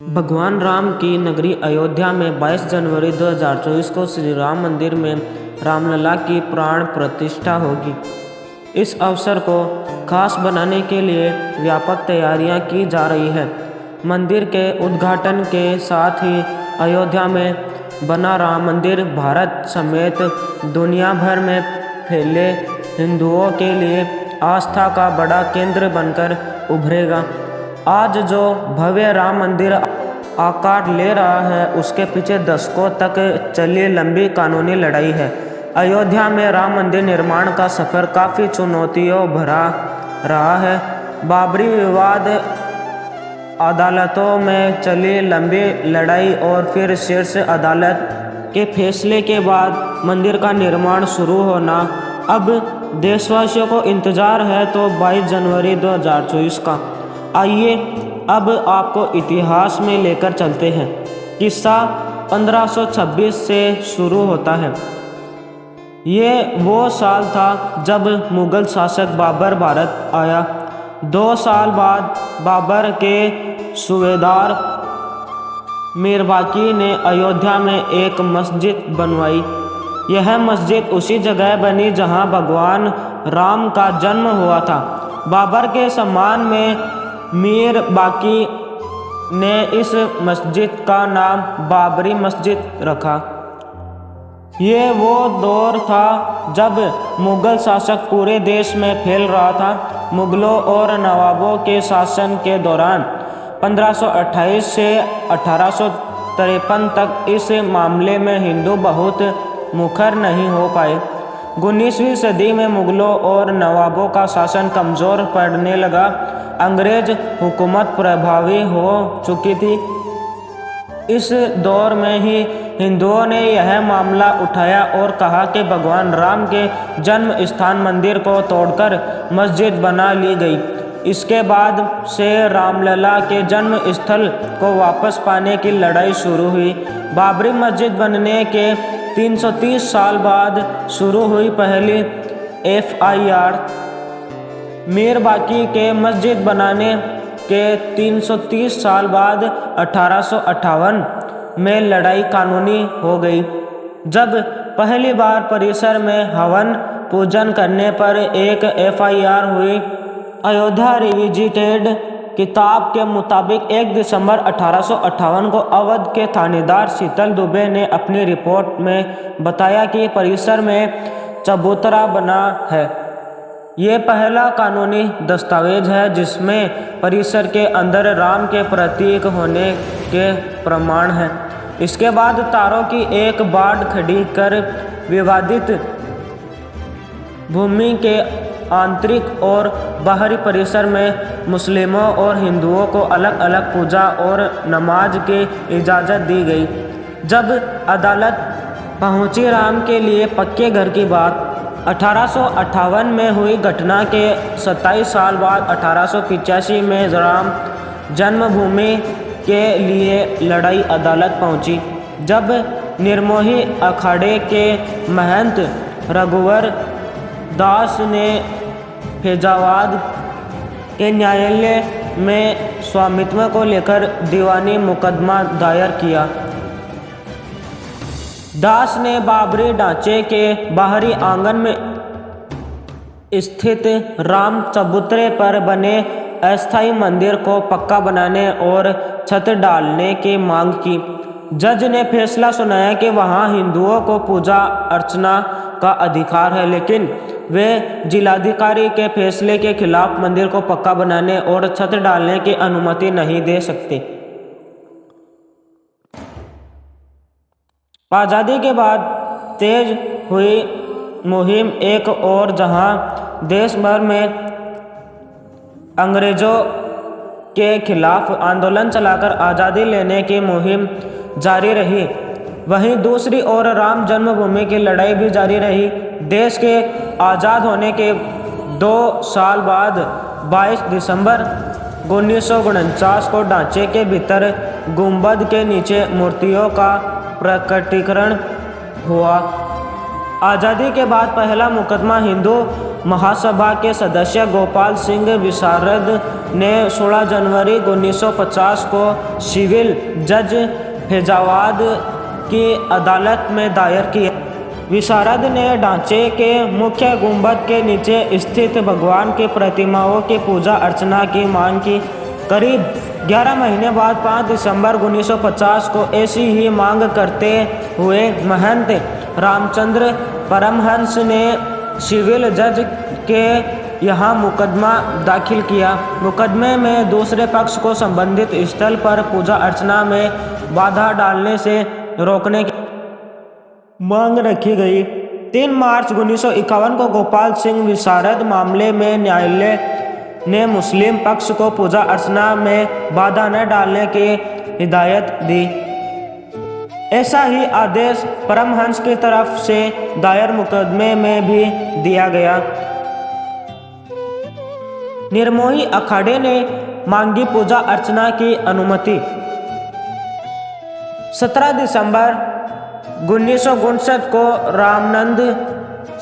भगवान राम की नगरी अयोध्या में 22 जनवरी 2024 को श्री राम मंदिर में रामलला की प्राण प्रतिष्ठा होगी। इस अवसर को खास बनाने के लिए व्यापक तैयारियां की जा रही है। मंदिर के उद्घाटन के साथ ही अयोध्या में बना राम मंदिर भारत समेत दुनिया भर में फैले हिंदुओं के लिए आस्था का बड़ा केंद्र बनकर उभरेगा। आज जो भव्य राम मंदिर आकार ले रहा है, उसके पीछे दशकों तक चली लंबी कानूनी लड़ाई है। अयोध्या में राम मंदिर निर्माण का सफर काफ़ी चुनौतियों भरा रहा है। बाबरी विवाद, अदालतों में चली लंबी लड़ाई और फिर शीर्ष अदालत के फैसले के बाद मंदिर का निर्माण शुरू होना। अब देशवासियों को इंतज़ार है तो 22 जनवरी 2024 का। आइए अब आपको इतिहास में लेकर चलते हैं। किस्सा 1526 से शुरू होता है। ये वो साल था जब मुग़ल शासक बाबर भारत आया। 2 साल बाद बाबर के सूबेदार मीरबाकी ने अयोध्या में एक मस्जिद बनवाई। यह मस्जिद उसी जगह बनी जहां भगवान राम का जन्म हुआ था। बाबर के सम्मान में मीर बाकी ने इस मस्जिद का नाम बाबरी मस्जिद रखा। ये वो दौर था जब मुग़ल शासक पूरे देश में फैल रहा था। मुग़लों और नवाबों के शासन के दौरान 1528 से 1853 तक इस मामले में हिंदू बहुत मुखर नहीं हो पाए। 19वीं सदी में मुग़लों और नवाबों का शासन कमज़ोर पड़ने लगा। अंग्रेज हुकूमत प्रभावी हो चुकी थी। इस दौर में ही हिंदुओं ने यह मामला उठाया और कहा कि भगवान राम के जन्म स्थान मंदिर को तोड़कर मस्जिद बना ली गई। इसके बाद से रामलला के जन्म स्थल को वापस पाने की लड़ाई शुरू हुई। बाबरी मस्जिद बनने के 330 साल बाद शुरू हुई पहली FIR। मीर बाकी के मस्जिद बनाने के 330 साल बाद 1858 में लड़ाई कानूनी हो गई, जब पहली बार परिसर में हवन पूजन करने पर एक FIR हुई। अयोध्या रिविजिटेड किताब के मुताबिक 1 दिसंबर 1858 को अवध के थानेदार शीतल दुबे ने अपनी रिपोर्ट में बताया कि परिसर में चबूतरा बना है। ये पहला कानूनी दस्तावेज है जिसमें परिसर के अंदर राम के प्रतीक होने के प्रमाण हैं। इसके बाद तारों की एक बाड़ खड़ी कर विवादित भूमि के आंतरिक और बाहरी परिसर में मुस्लिमों और हिंदुओं को अलग अलग पूजा और नमाज की इजाज़त दी गई। जब अदालत पहुंची राम के लिए पक्के घर की बात, 1858 में हुई घटना के 27 साल बाद 1885 में राम जन्मभूमि के लिए लड़ाई अदालत पहुंची। जब निर्मोही अखाड़े के महंत रघुवर दास ने फैजाबाद के न्यायालय में स्वामित्व को लेकर दीवानी मुकदमा दायर किया। दास ने बाबरी ढांचे के बाहरी आंगन में स्थित राम चबूतरे पर बने अस्थायी मंदिर को पक्का बनाने और छत डालने की मांग की। जज ने फैसला सुनाया कि वहां हिंदुओं को पूजा अर्चना का अधिकार है, लेकिन वे जिलाधिकारी के फैसले के खिलाफ मंदिर को पक्का बनाने और छत डालने की अनुमति नहीं दे सकते। आज़ादी के बाद तेज हुई मुहिम एक और जहां देश भर में अंग्रेजों के खिलाफ आंदोलन चलाकर आज़ादी लेने की मुहिम जारी रही, वहीं दूसरी ओर राम जन्मभूमि की लड़ाई भी जारी रही। देश के आज़ाद होने के 2 साल बाद 22 दिसंबर 1949 को ढांचे के भीतर गुंबद के नीचे मूर्तियों का प्रकटीकरण हुआ। आज़ादी के बाद पहला मुकदमा हिंदू महासभा के सदस्य गोपाल सिंह विशारद ने 16 जनवरी 1950 को सिविल जज फैजाबाद की अदालत में दायर किया। विशारद ने ढांचे के मुख्य गुंबद के नीचे स्थित भगवान की प्रतिमाओं की पूजा अर्चना की मांग की। करीब 11 महीने बाद 5 दिसंबर 1950 को ऐसी ही मांग करते हुए महंत रामचंद्र परमहंस ने सिविल जज के यहाँ मुकदमा दाखिल किया। मुकदमे में दूसरे पक्ष को संबंधित स्थल पर पूजा अर्चना में बाधा डालने से रोकने की मांग रखी गई। 3 मार्च 1951 को गोपाल सिंह विशारद मामले में न्यायालय ने मुस्लिम पक्ष को पूजा अर्चना में बाधा न डालने की हिदायत दी। ऐसा ही आदेश परमहंस की तरफ से दायर मुकदमे में भी दिया गया। निर्मोही अखाड़े ने मांगी पूजा अर्चना की अनुमति। 17 दिसंबर 1959 को रामानंद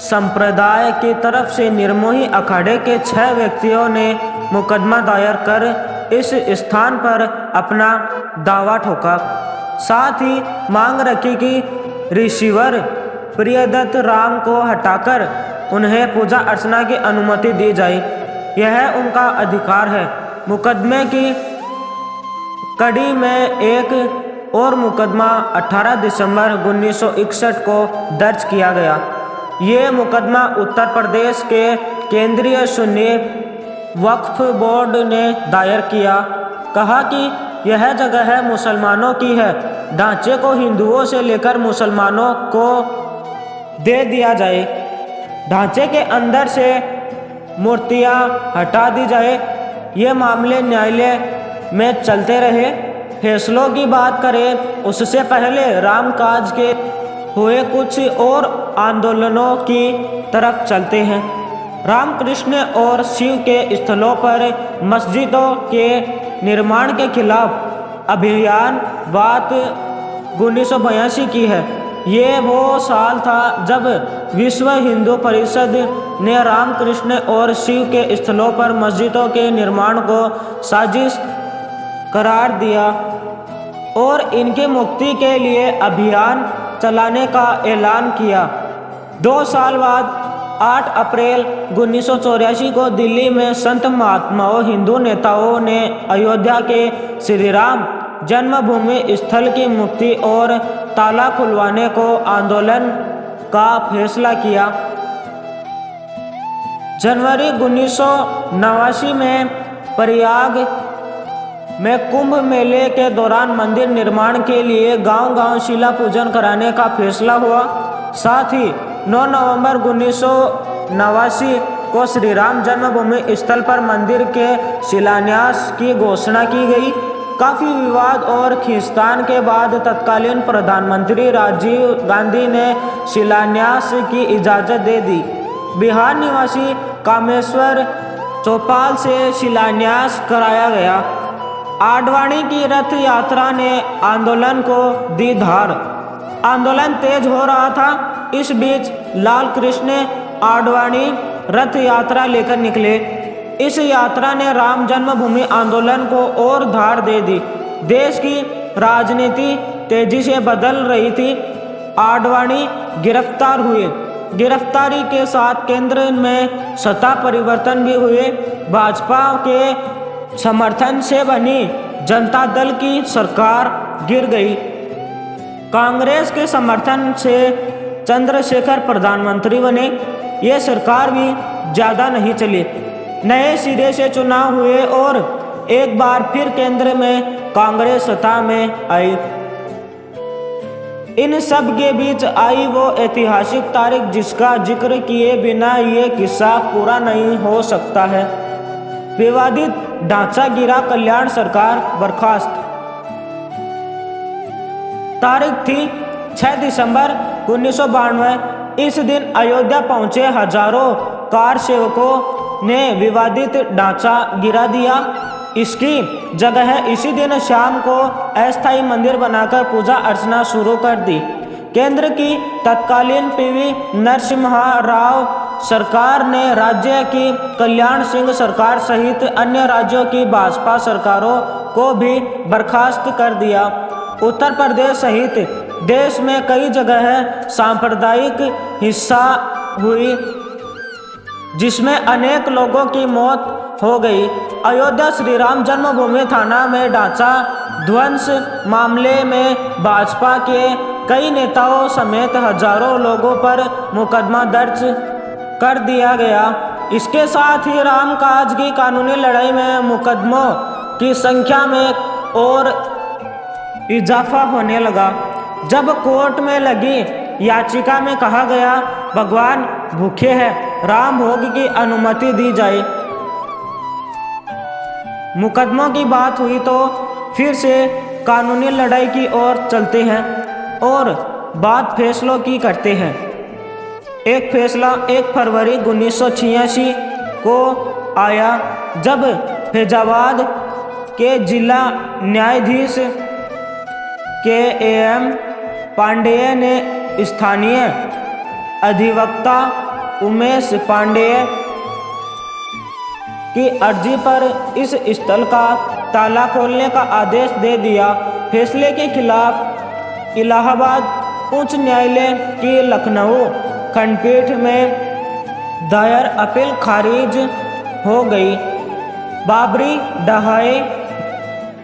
संप्रदाय की तरफ से निर्मोही अखाड़े के 6 व्यक्तियों ने मुकदमा दायर कर इस स्थान पर अपना दावा ठोका। साथ ही मांग रखी कि रिसीवर प्रियदत्त राम को हटाकर उन्हें पूजा अर्चना की अनुमति दी जाए, यह उनका अधिकार है। मुकदमे की कड़ी में एक और मुकदमा 18 दिसंबर 1961 को दर्ज किया गया। ये मुकदमा उत्तर प्रदेश के केंद्रीय सुन्नी वक्फ बोर्ड ने दायर किया। कहा कि यह जगह मुसलमानों की है, ढांचे को हिंदुओं से लेकर मुसलमानों को दे दिया जाए, ढांचे के अंदर से मूर्तियां हटा दी जाए। ये मामले न्यायालय में चलते रहे। फैसलों की बात करें उससे पहले रामकाज के हुए कुछ और आंदोलनों की तरफ चलते हैं। रामकृष्ण और शिव के स्थलों पर मस्जिदों के निर्माण के खिलाफ अभियान बात 1982 की है। ये वो साल था जब विश्व हिंदू परिषद ने रामकृष्ण और शिव के स्थलों पर मस्जिदों के निर्माण को साजिश करार दिया और इनकी मुक्ति के लिए अभियान चलाने का ऐलान किया। 2 साल बाद 8 अप्रैल 1984 को दिल्ली में संत महात्माओं हिंदू नेताओं ने अयोध्या के श्री राम जन्मभूमि स्थल की मुक्ति और ताला खुलवाने को आंदोलन का फैसला किया। जनवरी 1989 में प्रयाग में कुंभ मेले के दौरान मंदिर निर्माण के लिए गांव-गांव शिला पूजन कराने का फैसला हुआ। साथ ही 9 नवंबर 1989 को श्री राम जन्मभूमि स्थल पर मंदिर के शिलान्यास की घोषणा की गई। काफ़ी विवाद और खींचतान के बाद तत्कालीन प्रधानमंत्री राजीव गांधी ने शिलान्यास की इजाज़त दे दी। बिहार निवासी कामेश्वर चौपाल से शिलान्यास कराया गया। आडवाणी की रथ यात्रा ने आंदोलन को दी धार। आंदोलन तेज हो रहा था। इस बीच लाल कृष्ण आडवाणी रथ यात्रा लेकर निकले। इस यात्रा ने राम जन्मभूमि आंदोलन को और धार दे दी। देश की राजनीति तेजी से बदल रही थी। आडवाणी गिरफ्तार हुए। गिरफ्तारी के साथ केंद्र में सत्ता परिवर्तन भी हुए। भाजपा के समर्थन से बनी जनता दल की सरकार गिर गई। कांग्रेस के समर्थन से चंद्रशेखर प्रधानमंत्री बने। ये सरकार भी ज़्यादा नहीं चली। नए सिरे से चुनाव हुए और एक बार फिर केंद्र में कांग्रेस सत्ता में आई। इन सब के बीच आई वो ऐतिहासिक तारीख जिसका जिक्र किए बिना ये किस्सा पूरा नहीं हो सकता है। विवादित ढांचा गिरा, कल्याण सरकार बर्खास्त। तारीख थी 6 दिसंबर 1992। इस दिन अयोध्या पहुंचे हजारों कार सेवकों ने विवादित ढांचा गिरा दिया। इसकी जगह इसी दिन शाम को अस्थायी मंदिर बनाकर पूजा अर्चना शुरू कर दी। केंद्र की तत्कालीन पीवी नरसिम्हा राव सरकार ने राज्य की कल्याण सिंह सरकार सहित अन्य राज्यों की भाजपा सरकारों को भी बर्खास्त कर दिया। उत्तर प्रदेश सहित देश में कई जगह सांप्रदायिक हिंसा हुई जिसमें अनेक लोगों की मौत हो गई। अयोध्या श्री राम जन्मभूमि थाना में ढांचा ध्वंस मामले में भाजपा के कई नेताओं समेत हजारों लोगों पर मुकदमा दर्ज कर दिया गया। इसके साथ ही रामकाज की कानूनी लड़ाई में मुकदमों की संख्या में और इजाफा होने लगा। जब कोर्ट में लगी याचिका में कहा गया भगवान भूखे हैं, राम भोग की अनुमति दी जाए। मुकदमों की बात हुई तो फिर से कानूनी लड़ाई की ओर चलते हैं और बात फैसलों की करते हैं। एक फैसला 1 फरवरी 1986 को आया जब फैजाबाद के जिला न्यायाधीश के एम पांडेय ने स्थानीय अधिवक्ता उमेश पांडेय की अर्जी पर इस स्थल का ताला खोलने का आदेश दे दिया। फैसले के खिलाफ इलाहाबाद उच्च न्यायालय की लखनऊ खंडपीठ में दायर अपील खारिज हो गई। बाबरी ढहाए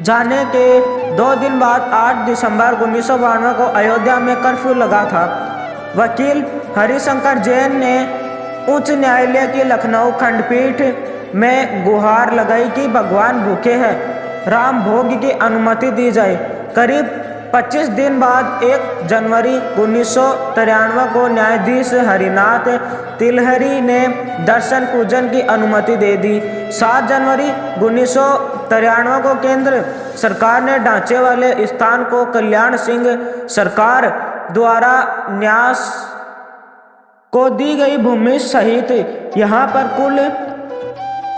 जाने के 2 दिन बाद 8 दिसंबर 1992 को अयोध्या में कर्फ्यू लगा था। वकील हरिशंकर जैन ने उच्च न्यायालय की लखनऊ खंडपीठ में गुहार लगाई कि भगवान भूखे हैं, राम भोग की अनुमति दी जाए। करीब 25 दिन बाद 1 जनवरी 1993 को न्यायाधीश हरिनाथ तिलहरी ने दर्शन पूजन की अनुमति दे दी। 7 जनवरी 1993 को केंद्र सरकार ने ढांचे वाले स्थान को कल्याण सिंह सरकार द्वारा न्यास को दी गई भूमि सहित यहाँ पर कुल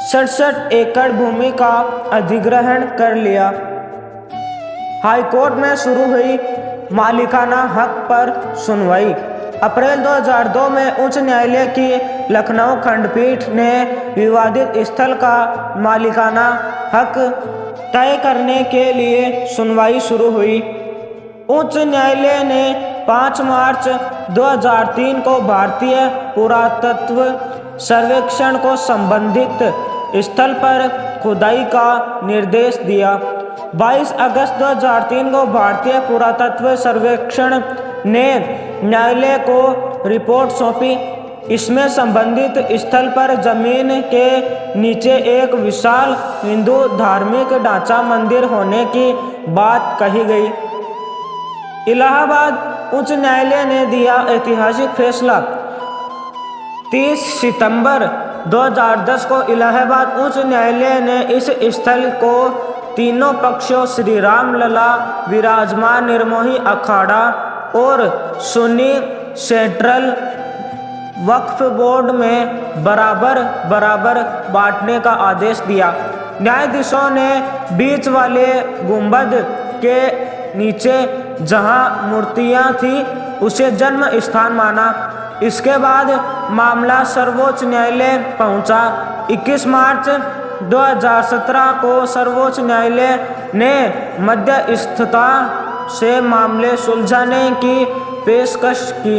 67 एकड़ भूमि का अधिग्रहण कर लिया। हाईकोर्ट में शुरू हुई मालिकाना हक पर सुनवाई। अप्रैल 2002 में उच्च न्यायालय की लखनऊ खंडपीठ ने विवादित स्थल का मालिकाना हक तय करने के लिए सुनवाई शुरू हुई। उच्च न्यायालय ने 5 मार्च 2003 को भारतीय पुरातत्व सर्वेक्षण को संबंधित स्थल पर खुदाई का निर्देश दिया। 22 अगस्त 2003 को भारतीय पुरातत्व सर्वेक्षण ने न्यायालय को रिपोर्ट सौंपी। इसमें संबंधित स्थल पर जमीन के नीचे एक विशाल हिंदू धार्मिक ढांचा मंदिर होने की बात कही गई। इलाहाबाद उच्च न्यायालय ने दिया ऐतिहासिक फैसला। 30 सितंबर 2010 को इलाहाबाद उच्च न्यायालय ने इस स्थल को तीनों पक्षों श्री राम लला विराजमान निर्मोही अखाड़ा और सुन्नी सेंट्रल वक्फ बोर्ड में बराबर बराबर बांटने का आदेश दिया। न्यायाधीशों ने बीच वाले गुंबद के नीचे जहां मूर्तियां थी उसे जन्म स्थान माना। इसके बाद मामला सर्वोच्च न्यायालय पहुंचा। 21 मार्च 2017 को सर्वोच्च न्यायालय ने मध्यस्थता से मामले सुलझाने की पेशकश की।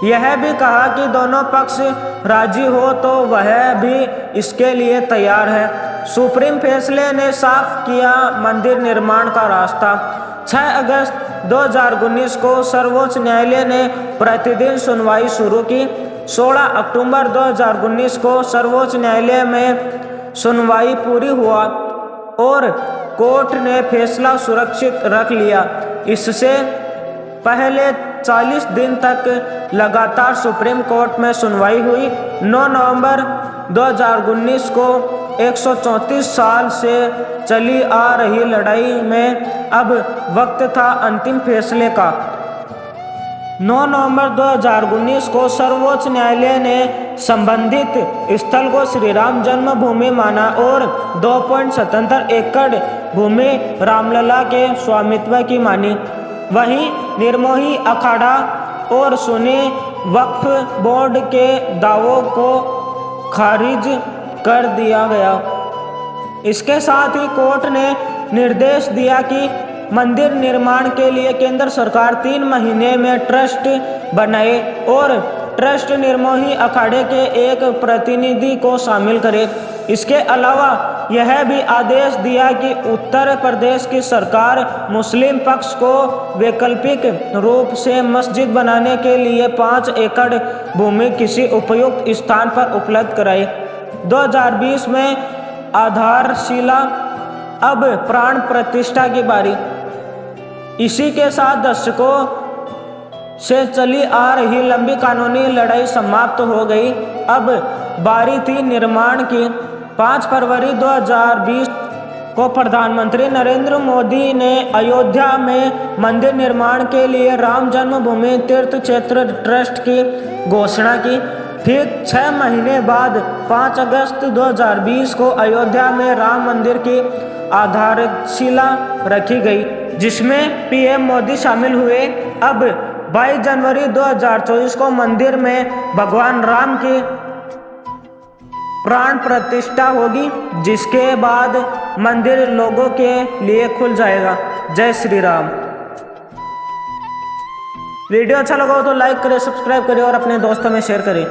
यह भी कहा कि दोनों पक्ष राजी हो तो वह भी इसके लिए तैयार है। सुप्रीम फैसले ने साफ किया मंदिर निर्माण का रास्ता। 6 अगस्त 2019 को सर्वोच्च न्यायालय ने प्रतिदिन सुनवाई शुरू की। 16 अक्टूबर 2019 को सर्वोच्च न्यायालय में सुनवाई पूरी हुआ और कोर्ट ने फैसला सुरक्षित रख लिया। इससे पहले 40 दिन तक लगातार सुप्रीम कोर्ट में सुनवाई हुई। 9 नवंबर 2019 को 134 साल से चली आ रही लड़ाई में अब वक्त था अंतिम फैसले का। 9 नवंबर 2019 को सर्वोच्च न्यायालय ने संबंधित स्थल को श्री राम जन्मभूमि माना और 2.77 एकड़ भूमि रामलला के स्वामित्व की मानी। वहीं निर्मोही अखाड़ा और सुन्नी वक्फ बोर्ड के दावों को खारिज कर दिया गया। इसके साथ ही कोर्ट ने निर्देश दिया कि मंदिर निर्माण के लिए केंद्र सरकार 3 महीने में ट्रस्ट बनाए और ट्रस्ट निर्मोही अखाड़े के एक प्रतिनिधि को शामिल करे। इसके अलावा यह भी आदेश दिया कि उत्तर प्रदेश की सरकार मुस्लिम पक्ष को वैकल्पिक रूप से मस्जिद बनाने के लिए 5 एकड़ भूमि किसी उपयुक्त स्थान पर उपलब्ध कराए। 2020 में आधारशिला, अब प्राण प्रतिष्ठा की बारी। इसी के साथ दशकों से चली आ रही लंबी कानूनी लड़ाई समाप्त हो गई। अब बारी थी निर्माण की। 5 फरवरी 2020 को प्रधानमंत्री नरेंद्र मोदी ने अयोध्या में मंदिर निर्माण के लिए राम जन्मभूमि तीर्थ क्षेत्र ट्रस्ट की घोषणा की। ठीक 6 महीने बाद 5 अगस्त 2020 को अयोध्या में राम मंदिर की आधारशिला रखी गई, जिसमें पीएम मोदी शामिल हुए। अब 22 जनवरी 2024 को मंदिर में भगवान राम की प्राण प्रतिष्ठा होगी, जिसके बाद मंदिर लोगों के लिए खुल जाएगा। जय श्री राम। वीडियो अच्छा लगा हो तो लाइक करें, सब्सक्राइब करें और अपने दोस्तों में शेयर करें।